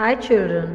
Hi children,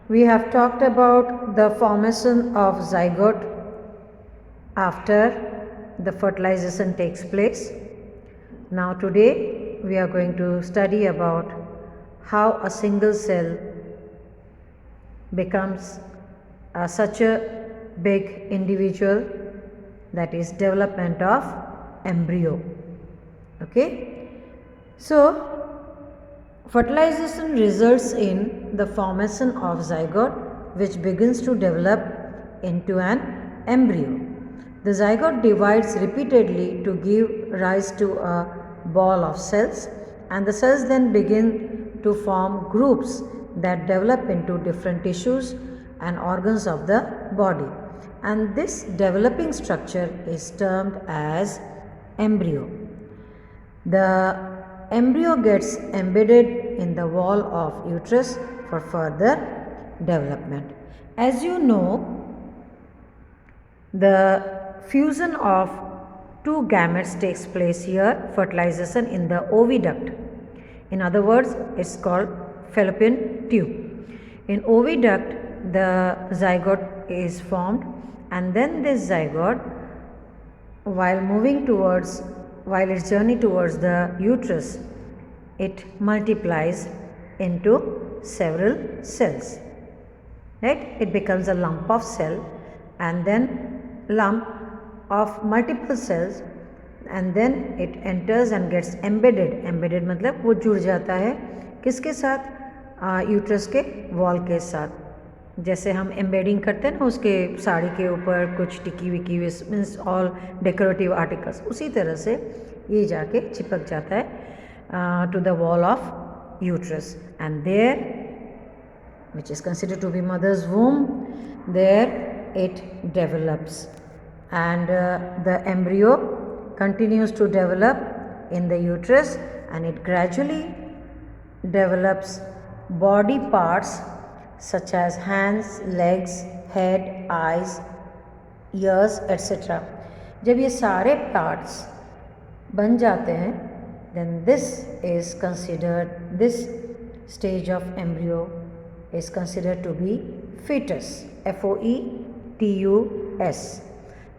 we have talked about the formation of zygote after the fertilization takes place. Now today we are going to study about how a single cell becomes such a big individual, that is development of embryo. Okay, so fertilization results in the formation of zygote which begins to develop into an embryo. The zygote divides repeatedly to give rise to a ball of cells, and the cells then begin to form groups that develop into different tissues and organs of the body, and this developing structure is termed as embryo. The embryo gets embedded in the wall of uterus for further development. As you know, the fusion of two gametes takes place here, fertilization in the oviduct. In other words, it's called fallopian tube. In oviduct, the zygote is formed, and then this zygote, while its journey towards the uterus, it multiplies into several cells. Right? It becomes a lump of cell, and then lump of multiple cells, and then it enters and gets embedded. Embedded मतलब वो जुड़ जाता है किसके साथ? Uterus के wall के साथ. जैसे हम एम्बेडिंग करते हैं ना उसके साड़ी के ऊपर कुछ टिकी विकी मीन्स ऑल डेकोरेटिव आर्टिकल्स, उसी तरह से ये जाके चिपक जाता है to the wall of uterus, and there which is considered to be mother's womb, there it develops, and the embryo continues to develop in the uterus, and it gradually develops body parts such as hands, legs, head, eyes, ears, etc. जब ये सारे parts बन जाते हैं, then this stage of embryo is considered to be fetus, F-O-E-T-U-S.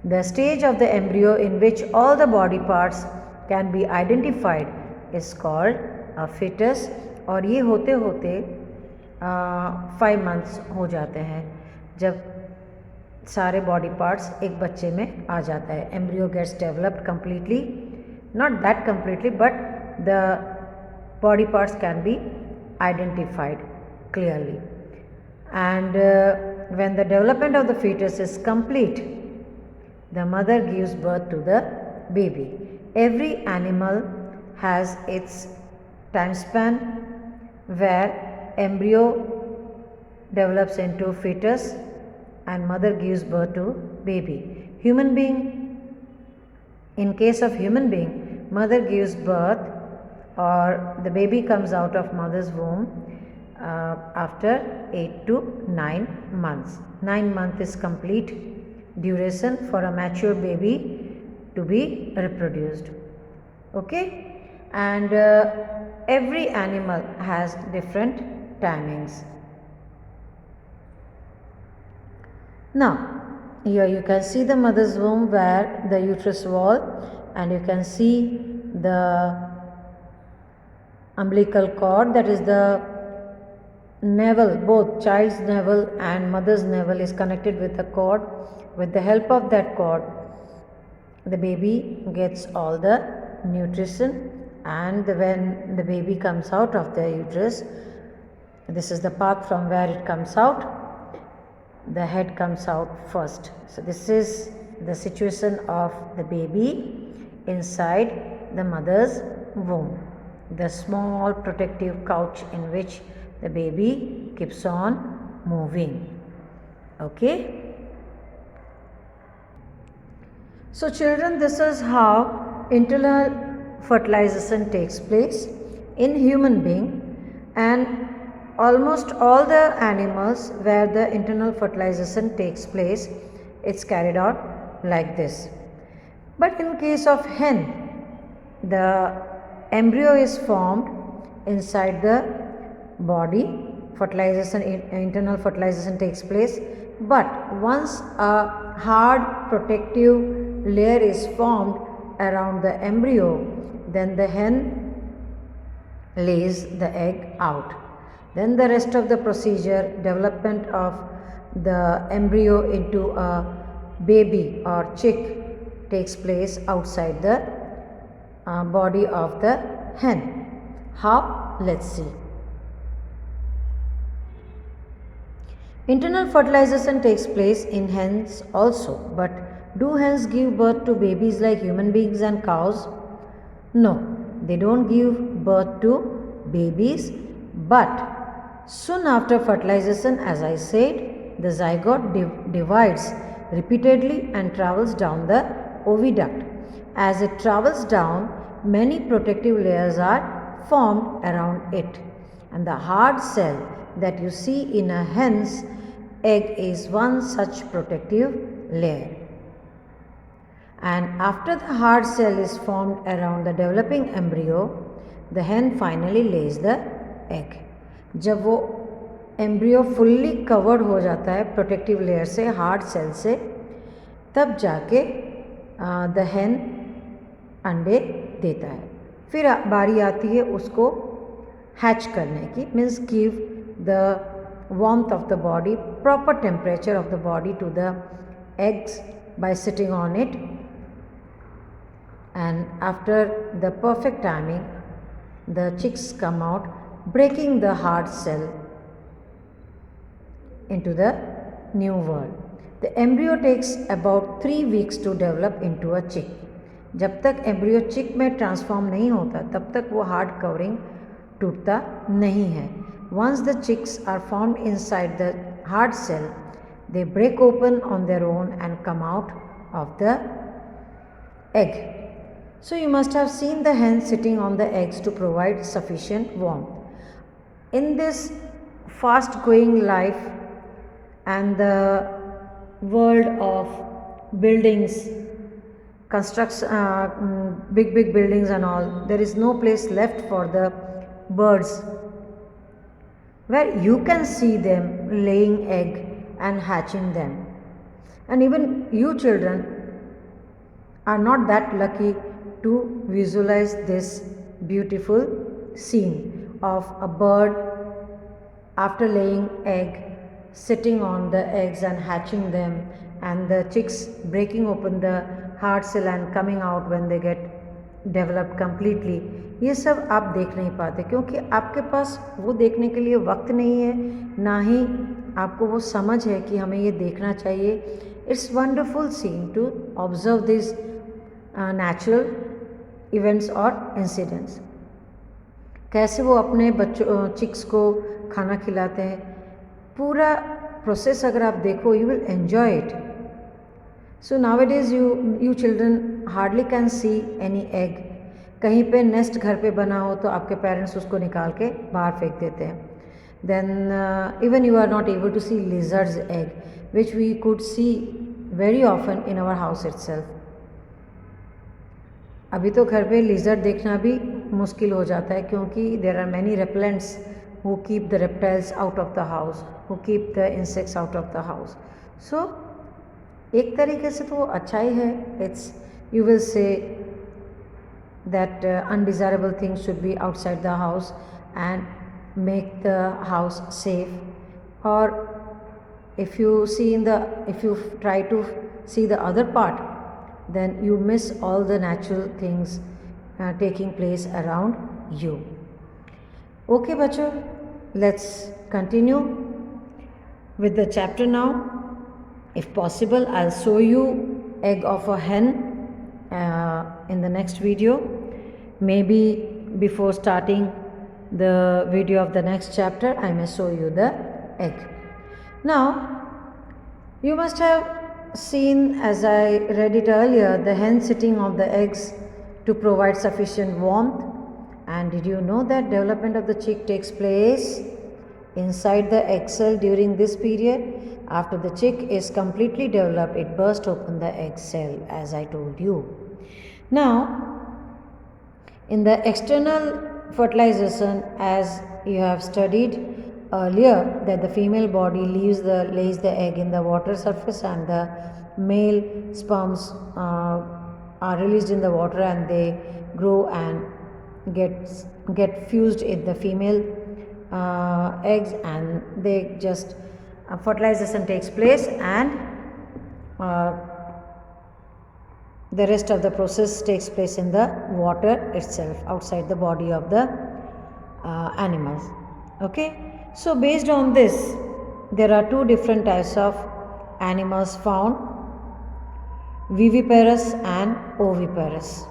The stage of the embryo in which all the body parts can be identified is called a fetus, और ये होते होते 5 months हो जाते हैं जब सारे बॉडी पार्ट्स एक बच्चे में आ जाता है. Embryo gets developed completely, not that completely, but the body parts can be identified clearly, and when the development of the fetus is complete, the mother gives birth to the baby. Every animal has its time span where embryo develops into fetus and mother gives birth to baby. In case of human being, mother gives birth or the baby comes out of mother's womb after 8 to 9 months. 9 months is complete duration for a mature baby to be reproduced. Okay, and every animal has different timings. Now here you can see the mother's womb where the uterus wall, and you can see the umbilical cord, that is the navel, both child's navel and mother's navel is connected with a cord. With the help of that cord, the baby gets all the nutrition, and when the baby comes out of the uterus, this is the path from where it comes out. The head comes out first. So this is the situation of the baby inside the mother's womb, the small protective couch in which the baby keeps on moving. Okay. So children, this is how internal fertilization takes place in human being, and almost all the animals where the internal fertilization takes place, it's carried out like this. But in case of hen, the embryo is formed inside the body, fertilization, internal fertilization takes place. But once a hard protective layer is formed around the embryo, then the hen lays the egg out. Then the rest of the procedure, development of the embryo into a baby or chick, takes place outside the body of the hen. How? Let's see. Internal fertilization takes place in hens also, but do hens give birth to babies like human beings and cows? No, they don't give birth to babies, but soon after fertilization, as I said, the zygote divides repeatedly and travels down the oviduct. As it travels down, many protective layers are formed around it, and the hard cell that you see in a hen's egg is one such protective layer. And after the hard cell is formed around the developing embryo, the hen finally lays the egg. जब वो embryo fully covered हो जाता है protective layer से, hard shell से, तब जाके the hen अंडे देता है. फिर बारी आती है उसको हैच करने की, means give the warmth of the body, proper temperature of the body to the eggs by sitting on it, and after the perfect timing the chicks come out, breaking the hard cell into the new world. The embryo takes about 3 weeks to develop into a chick. जब तक embryo चिक में transform नहीं होता तब तक वो hard covering टूटता नहीं है. Once the chicks are formed inside the hard cell, they break open on their own and come out of the egg. So you must have seen the hen sitting on the eggs to provide sufficient warmth. In this fast going life and the world of buildings, big buildings and all, there is no place left for the birds where you can see them laying egg and hatching them. And even you children are not that lucky to visualize this beautiful scene of a bird after laying egg sitting on the eggs and hatching them, and the chicks breaking open the hard cell and coming out when they get developed completely. ये सब आप देख नहीं पाते क्योंकि आपके पास वो देखने के लिए वक्त नहीं है, ना ही आपको वो समझ है कि हमें ये देखना चाहिए. It's wonderful scene to observe this natural events और इंसिडेंट्स. कैसे वो अपने बच्चों चिक्स को खाना खिलाते हैं, पूरा प्रोसेस अगर आप देखो you will enjoy it. So nowadays you children hardly can see any egg. कहीं पे नेस्ट घर पे बना हो तो आपके पेरेंट्स उसको निकाल के बाहर फेंक देते हैं. Then even you are not able to see lizards egg which we could see very often in our house itself. अभी तो घर पे लिजर्ड देखना भी मुश्किल हो जाता है क्योंकि there are many repellents who keep the reptiles out of the house, who keep the insects out of the house. So एक तरीके से तो वो अच्छा ही है. It's you will say that undesirable things should be outside the house and make the house safe. Or if you try to see the other part, then you miss all the natural things taking place around you. Okay bachcho, let's continue with the chapter now. If possible, I'll show you egg of a hen in the next video. Maybe before starting the video of the next chapter, I may show you the egg. Now, you must have seen, as I read it earlier, the hen sitting on the eggs to provide sufficient warmth. And did you know that development of the chick takes place inside the egg cell during this period? After the chick is completely developed, it bursts open the egg cell, as I told you. Now, in the external fertilization, as you have studied earlier, that the female body lays the egg in the water surface, and the male sperms are released in the water, and they grow and get fused in the female eggs, and they just fertilization takes place, and the rest of the process takes place in the water itself, outside the body of the animals. Okay, so based on this, there are two different types of animals found: viviparous and oviparous.